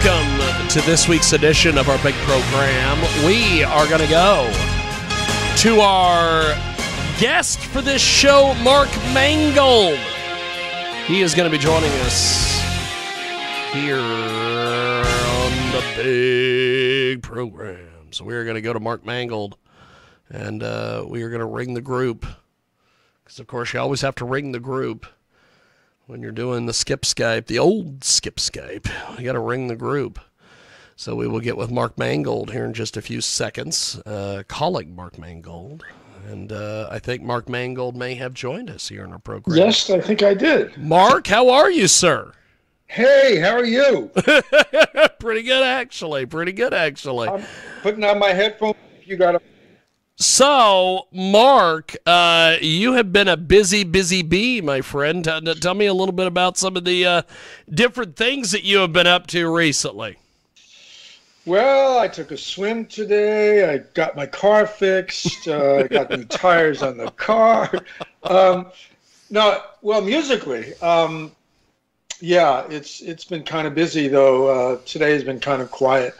welcome to this week's edition of our big program. We are going to go to our guest for this show, Mark Manigold. He is going to be joining us here on the big program. So we are going to go to Mark Manigold, and we are going to ring the group. Because, of course, you always have to ring the group when you're doing the skip Skype, the old skip Skype. You got to ring the group. So we will get with Mark Manigold here in just a few seconds, calling Mark Manigold. And I think Mark Manigold may have joined us here in our program. Yes, I think I did. Mark, how are you, sir? Hey, how are you? Pretty good, actually. Pretty good, actually. I'm putting on my headphones. You got to... So, Mark, you have been a busy bee, my friend. Tell me a little bit about some of the different things that you have been up to recently. Well, I took a swim today. I got my car fixed. I got new tires on the car. Musically, yeah, it's been kind of busy, though. Today has been kind of quiet.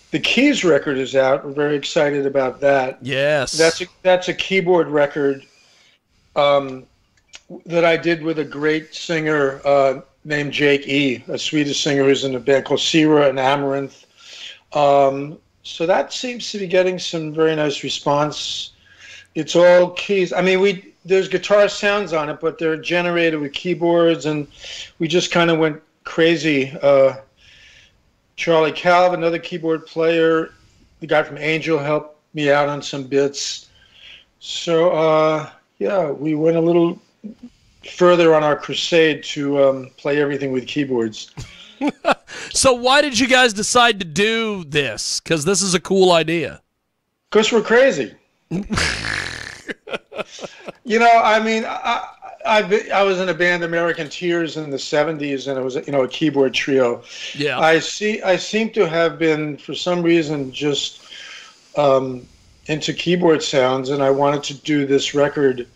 The Keys record is out. We're very excited about that. Yes. That's a keyboard record that I did with a great singer named Jake E., a Swedish singer who's in a band called Sira and Amaranth. So that seems to be getting some very nice response. It's all keys. I mean, there's guitar sounds on it, but they're generated with keyboards, and we just kind of went crazy. Charlie Calv, another keyboard player, the guy from Angel, helped me out on some bits. So, yeah, we went a little further on our crusade to play everything with keyboards. So why did you guys decide to do this? Because this is a cool idea. Because we're crazy. You know, I mean, I was in a band, American Tears, in the 70s, and it was, a keyboard trio. Yeah. I seem to have been, for some reason, just into keyboard sounds, and I wanted to do this record,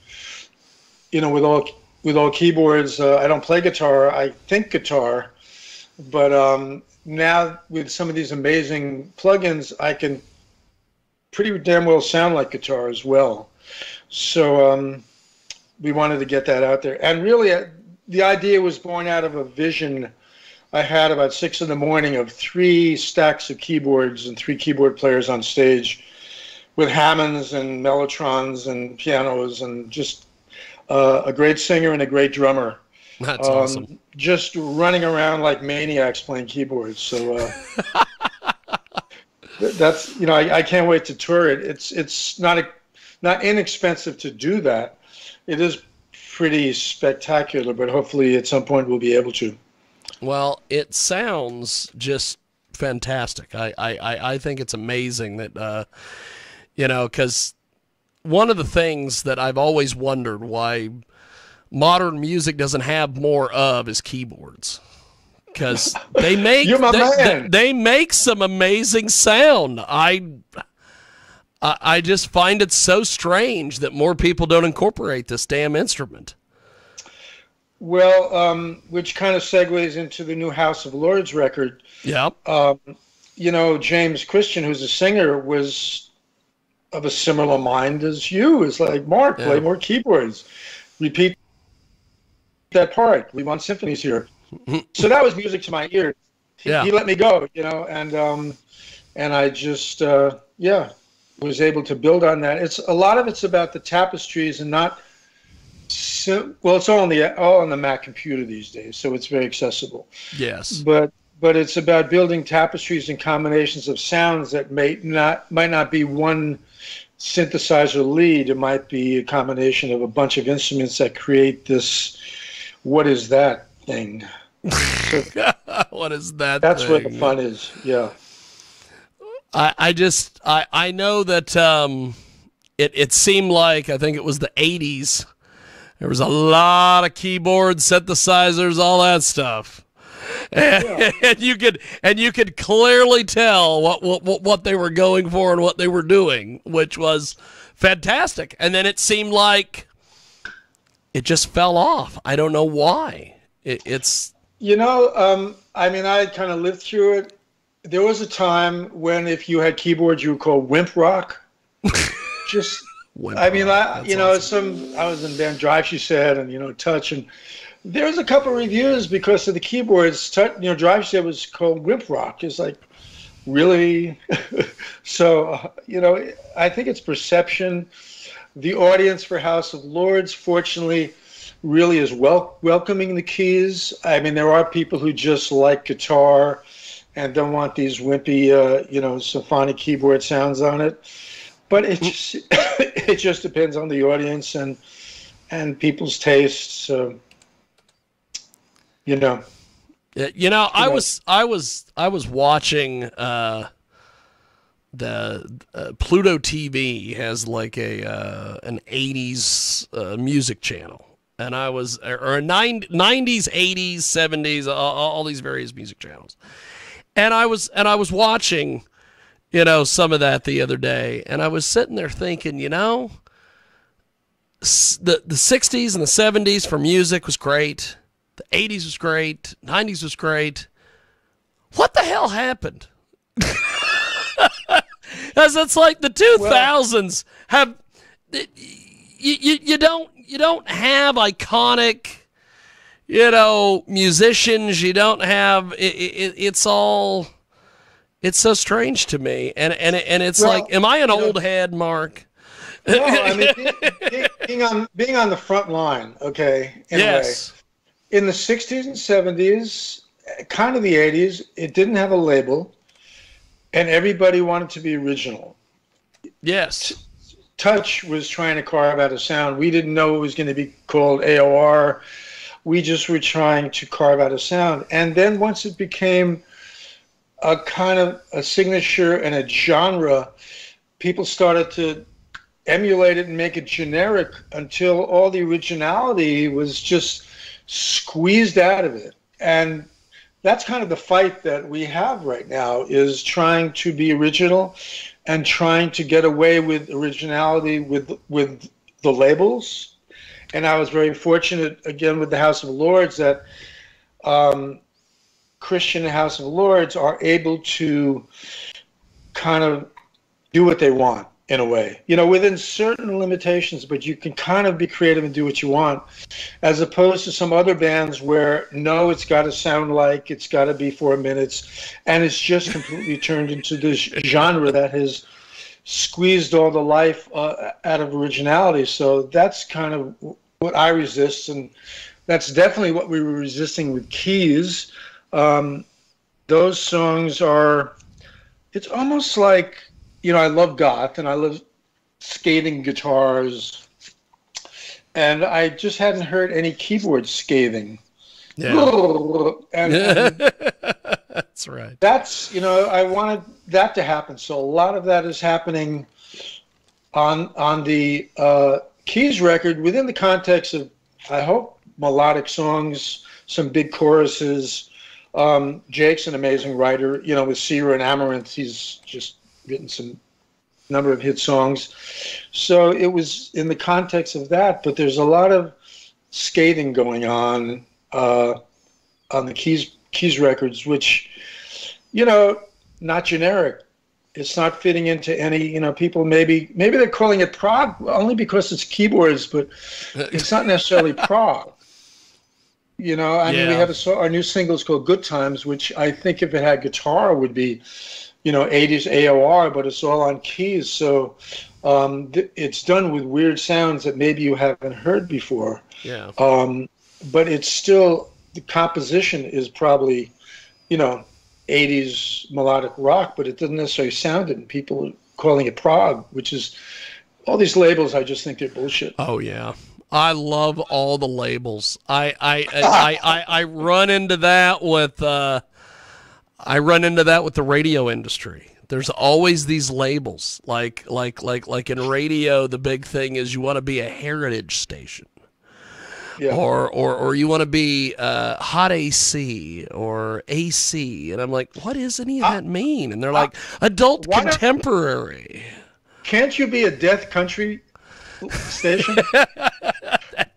with all keyboards. I don't play guitar. I think guitar, but now with some of these amazing plugins, I can pretty damn well sound like guitar as well. So we wanted to get that out there. And really, the idea was born out of a vision I had about 6 a.m. of 3 stacks of keyboards and 3 keyboard players on stage with Hammonds and Mellotrons and pianos and just a great singer and a great drummer. That's awesome. Just running around like maniacs playing keyboards. So that's, I can't wait to tour it. It's not inexpensive to do that. It is pretty spectacular, but hopefully at some point we'll be able to. Well, it sounds just fantastic. I think it's amazing that, because one of the things that I've always wondered why modern music doesn't have more of is keyboards. Because they make they make some amazing sound. I just find it so strange that more people don't incorporate this damn instrument. Well, which kind of segues into the new House of Lords record. Yeah. James Christian, who's a singer, was of a similar mind as you. It's like, Mark, play more keyboards. Repeat that part. We want symphonies here. So that was music to my ears. He let me go, and I just, was able to build on that. A lot of it's about the tapestries and not. It's all on the Mac computer these days, so it's very accessible. Yes. But it's about building tapestries and combinations of sounds that might not be one synthesizer lead. It might be a combination of a bunch of instruments that create this. What is that thing? So what is that? That's thing? where the fun is. Yeah. I know that it seemed like, I think it was the 80s, there was a lot of keyboards, synthesizers, all that stuff. And you could clearly tell what they were going for and what they were doing, which was fantastic. And then it seemed like it just fell off. I don't know why. I kind of lived through it. there was a time when if you had keyboards, you were called wimp rock. Just, Wimp I mean, rock. you That's know, awesome. I was in band Drive, she said, and, you know, Touch. And there was a couple of reviews because of the keyboards. You know, Drive, she said, was called wimp rock. It's like, really? So, you know, I think it's perception. The audience for House of Lords, fortunately, really is welcoming the keys. I mean, there are people who just like guitar and don't want these wimpy, you know, symphonic keyboard sounds on it. But it just it just depends on the audience and people's tastes. So, you know. Yeah, you know, I was watching the Pluto TV has like an 80s music channel. And I was, or a 90s, 80s, 70s, all these various music channels. And I was watching, you know, some of that the other day. And I was sitting there thinking, you know, the 60s and the 70s for music was great. The 80s was great. 90s was great. What the hell happened? Because it's like the 2000s have, you don't have iconic, you know, musicians. You don't have it's all. It's so strange to me, and it's like, am I an old head, Mark? No, I mean, being on the front line, okay. In a way. In the 60s and 70s, kind of the 80s, it didn't have a label, and everybody wanted to be original. Yes. Touch was trying to carve out a sound. We didn't know it was going to be called AOR. We just were trying to carve out a sound. And then once it became a kind of a signature and a genre, people started to emulate it and make it generic until all the originality was just squeezed out of it. And that's kind of the fight that we have right now, is trying to be original and trying to get away with originality with the labels. And I was very fortunate, again, with the House of Lords, that Christian House of Lords are able to kind of do what they want, in a way, you know, within certain limitations, but you can kind of be creative and do what you want, as opposed to some other bands where, no, it's got to sound like, it's got to be 4 minutes, and it's just completely turned into this genre that has squeezed all the life out of originality. So that's kind of what I resist, and that's definitely what we were resisting with Keys. Those songs are, it's almost like, you know, I love goth and I love scathing guitars, and I just hadn't heard any keyboard scathing. Yeah. And that's right. That's, you know, I wanted that to happen. So a lot of that is happening on the Keys record within the context of, I hope, melodic songs, some big choruses. Jake's an amazing writer, you know, with Seer and Amaranth. He's just written some number of hit songs. So it was in the context of that, but there's a lot of scathing going on the Keys records, which, you know, not generic. It's not fitting into any, you know, people maybe they're calling it prog only because it's keyboards, but it's not necessarily prog. You know, I mean, we have our new single is called Good Times, which I think if it had guitar would be, you know, 80s AOR, but it's all on keys. So it's done with weird sounds that maybe you haven't heard before. Yeah. But it's still, the composition is probably, you know, 80s melodic rock, but it doesn't necessarily sound it. And people are calling it prog, which is, all these labels, I just think they're bullshit. Oh, yeah. I love all the labels. I run into that with the radio industry. There's always these labels. Like in radio, the big thing is you want to be a heritage station. Yeah. Or you want to be hot AC or AC. And I'm like, what does any of that mean? And they're like, adult contemporary. Can't you be a death country station?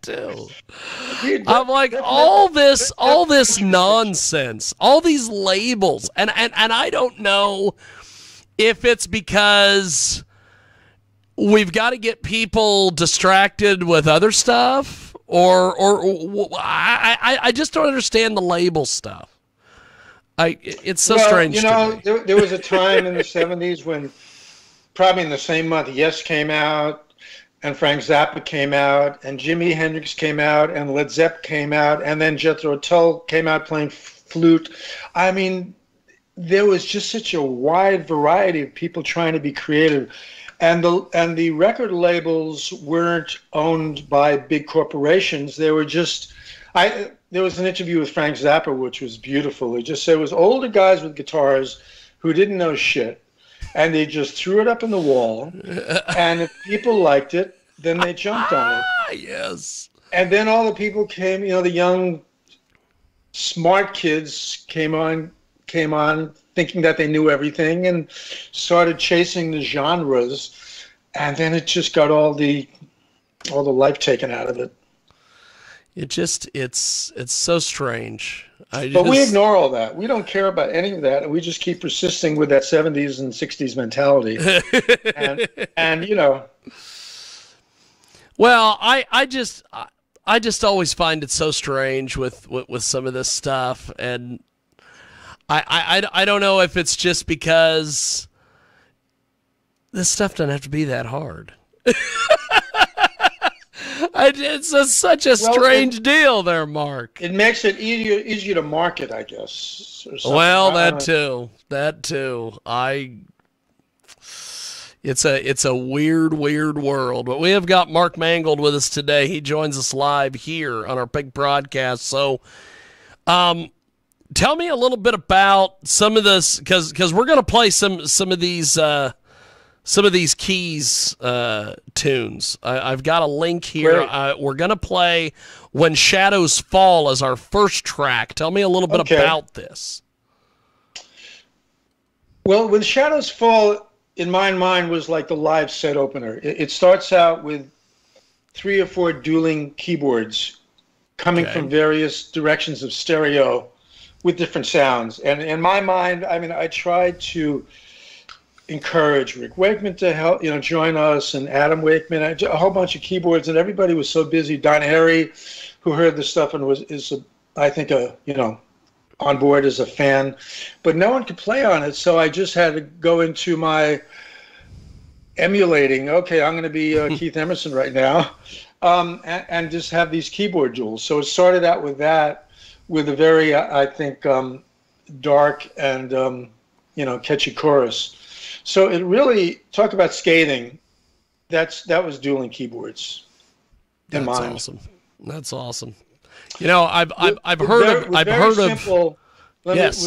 too. I'm like, all this nonsense, all these labels, and I don't know if it's because we've got to get people distracted with other stuff, or I just don't understand the label stuff. It's so strange. To me. There was a time in the 70s when, probably in the same month, Yes came out, and Frank Zappa came out, and Jimi Hendrix came out, and Led Zepp came out, and then Jethro Tull came out playing flute. I mean, there was just such a wide variety of people trying to be creative, and the record labels weren't owned by big corporations. They were just there was an interview with Frank Zappa, which was beautiful. He just said it was older guys with guitars who didn't know shit, and they just threw it up in the wall, and if people liked it, then they jumped on it. Yes. And then all the people came, the young, smart kids came on thinking that they knew everything and started chasing the genres, and then it just got all the life taken out of it. It's so strange. But we ignore all that. We don't care about any of that, and we just keep persisting with that 70s and 60s mentality. and Well, I just always find it so strange with some of this stuff, and I don't know if it's just because this stuff doesn't have to be that hard. It's such a strange deal there, Mark. It makes it easier to market, I guess. Well, that too. It's a weird world. But we have got Mark Mangold with us today. He joins us live here on our big broadcast. So, tell me a little bit about some of this, because we're going to play some of these Keys tunes. I've got a link here. We're going to play When Shadows Fall as our first track. Tell me a little bit about this. Well, When Shadows Fall, in my mind, was like the live set opener. It starts out with 3 or 4 dueling keyboards coming from various directions of stereo with different sounds. And in my mind, I mean, I tried to encourage Rick Wakeman to help, join us, and Adam Wakeman, a whole bunch of keyboards, and everybody was so busy. Don Harry, who heard this stuff and is I think on board as a fan, but no one could play on it, so I just had to go into my emulating. Okay, I'm going to be Keith Emerson right now, and just have these keyboard duels. So it started out with that, with a very, I think, dark and catchy chorus. So it really, talk about scathing. That was dueling keyboards. That's awesome. That's awesome. I've heard of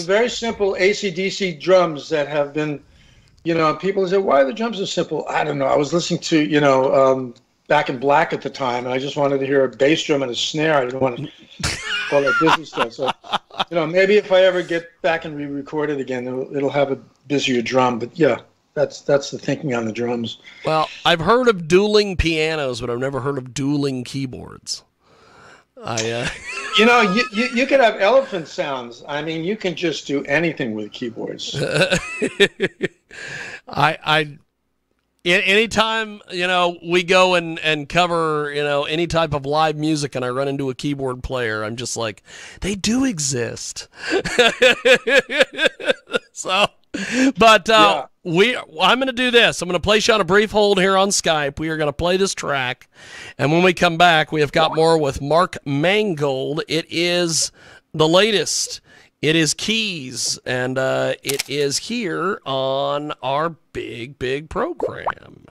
very simple AC/DC drums that have been, people say, why are the drums so simple? I don't know. I was listening to, Back in Black at the time, and I just wanted to hear a bass drum and a snare. I didn't want to all that busy stuff. So, maybe if I ever get back and re-record it again, it'll have a busier drum. But yeah, that's the thinking on the drums. Well, I've heard of dueling pianos, but I've never heard of dueling keyboards. You could have elephant sounds. I mean, you can just do anything with keyboards. Anytime, we go and cover, any type of live music and I run into a keyboard player, I'm just like, they do exist. So, but I'm going to do this. I'm going to place you on a brief hold here on Skype. We are going to play this track. And when we come back, we have got more with Mark Mangold. It is the latest. It is Keys, and it is here on our big program.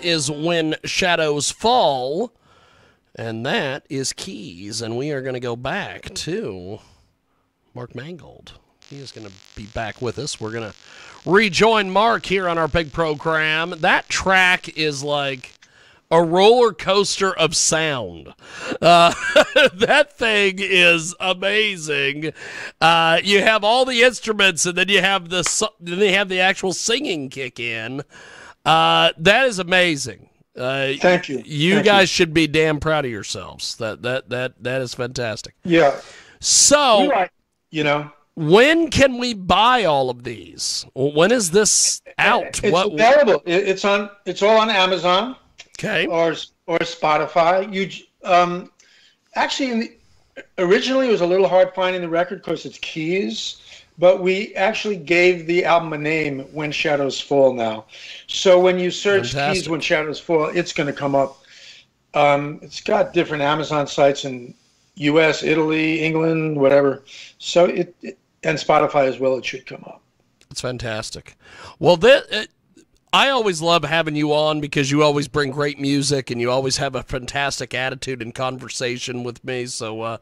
is When Shadows Fall, and that is keys. And we are going to go back to Mark Mangold. He is going to be back with us. We're going to rejoin Mark here on our big program. That track is like a roller coaster of sound. That thing is amazing. You have all the instruments, and then you have the actual singing kick in. That is amazing. Thank you. You guys should be damn proud of yourselves. That is fantastic. Yeah. So, when can we buy all of these? When is this out? It's available. It's all on Amazon. Okay. Or Spotify. Originally it was a little hard finding the record because it's keys, but we actually gave the album a name, When Shadows Fall, now. So when you search keys When Shadows Fall, it's going to come up. It's got different Amazon sites in U.S., Italy, England, whatever. So and Spotify as well, it should come up. It's fantastic. Well, I always love having you on because you always bring great music and you always have a fantastic attitude and conversation with me. So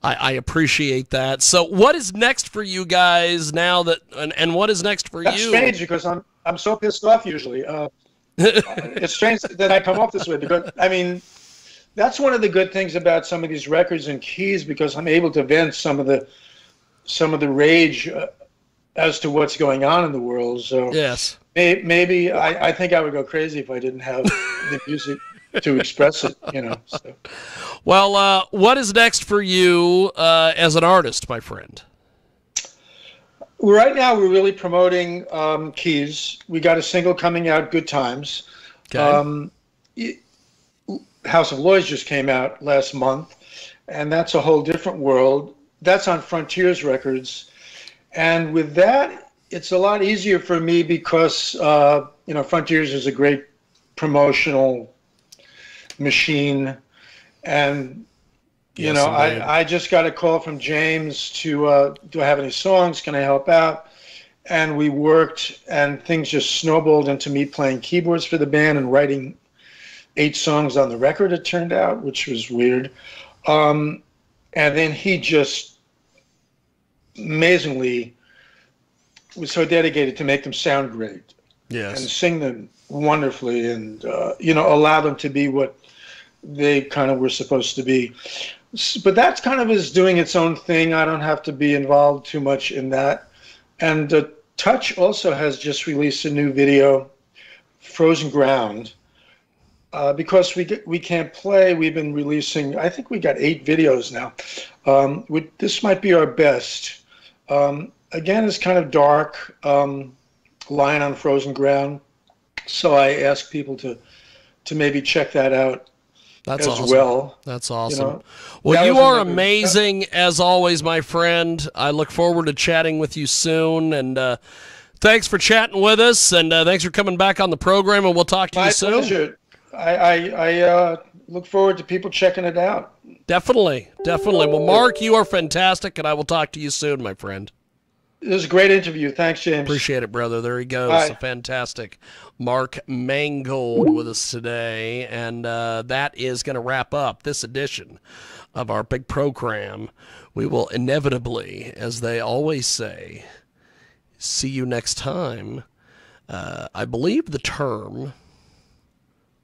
I appreciate that. So what is next for you guys now and what is next for That's you? That's strange because I'm so pissed off usually. It's strange that I come off this way because, that's one of the good things about some of these records and keys, because I'm able to vent some of the rage as to what's going on in the world. So yes. Maybe I think I would go crazy if I didn't have the music to express it, So. Well, what is next for you as an artist, my friend? Right now, we're really promoting keys. We got a single coming out, Good Times. Okay. House of Lloyds just came out last month, and that's a whole different world. That's on Frontiers Records. And with that, it's a lot easier for me because, Frontiers is a great promotional machine. And, I just got a call from James to, do I have any songs? Can I help out? And we worked, and things just snowballed into me playing keyboards for the band and writing 8 songs on the record, it turned out, which was weird. And then he just amazingly was so dedicated to make them sound great. Yes. And sing them wonderfully and, allow them to be what they kind of were supposed to be. But that's kind of is doing its own thing. I don't have to be involved too much in that. And Touch also has just released a new video, Frozen Ground. Because we can't play, we've been releasing, I think we got 8 videos now. This might be our best. Again, it's kind of dark, lying on frozen ground. So I ask people to maybe check that out. That's as awesome. Well. That's awesome. Well, you are amazing as always, my friend. I look forward to chatting with you soon. And thanks for chatting with us. And thanks for coming back on the program. And we'll talk to you soon. My pleasure. I look forward to people checking it out. Definitely. Well, Mark, you are fantastic, and I will talk to you soon, my friend. It was a great interview. Thanks, James. Appreciate it, brother. There he goes. Bye. A fantastic Mark Mangold with us today, and that is going to wrap up this edition of our big program. We will inevitably, as they always say, see you next time. I believe the term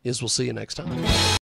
is we'll see you next time.